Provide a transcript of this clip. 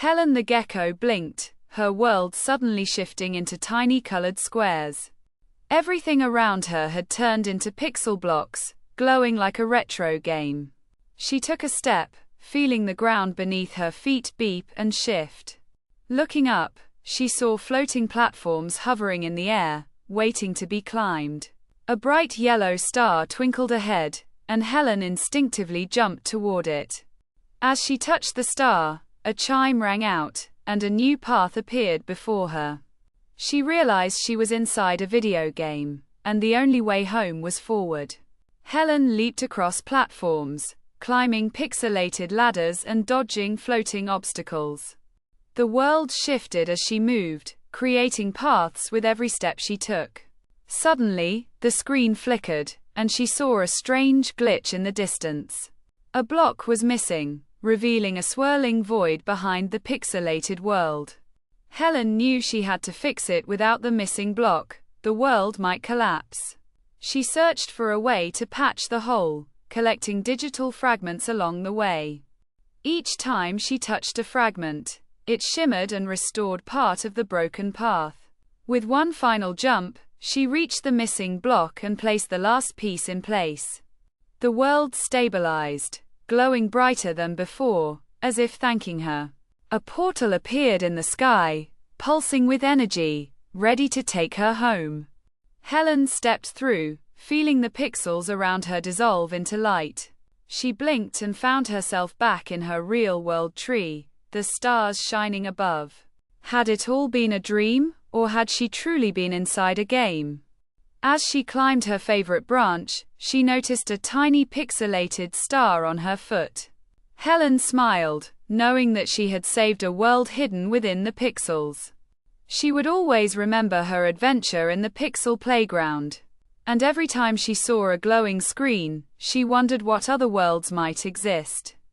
Helen the Gecko blinked, her world suddenly shifting into tiny colored squares. Everything around her had turned into pixel blocks, glowing like a retro game. She took a step, feeling the ground beneath her feet beep and shift. Looking up, she saw floating platforms hovering in the air, waiting to be climbed. A bright yellow star twinkled ahead, and Helen instinctively jumped toward it. As she touched the star, a chime rang out, and a new path appeared before her. She realized she was inside a video game, and the only way home was forward. Helen leaped across platforms, climbing pixelated ladders and dodging floating obstacles. The world shifted as she moved, creating paths with every step she took. Suddenly, the screen flickered, and she saw a strange glitch in the distance. A block was missing, revealing a swirling void behind the pixelated world. Helen knew she had to fix it. Without the missing block, the world might collapse. She searched for a way to patch the hole, collecting digital fragments along the way. Each time she touched a fragment, it shimmered and restored part of the broken path. With one final jump, she reached the missing block and placed the last piece in place. The world stabilized, glowing brighter than before, as if thanking her. A portal appeared in the sky, pulsing with energy, ready to take her home. Helen stepped through, feeling the pixels around her dissolve into light. She blinked and found herself back in her real-world tree, the stars shining above. Had it all been a dream, or had she truly been inside a game? As she climbed her favorite branch, she noticed a tiny pixelated star on her foot. Helen smiled, knowing that she had saved a world hidden within the pixels. She would always remember her adventure in the pixel playground. And every time she saw a glowing screen, she wondered what other worlds might exist.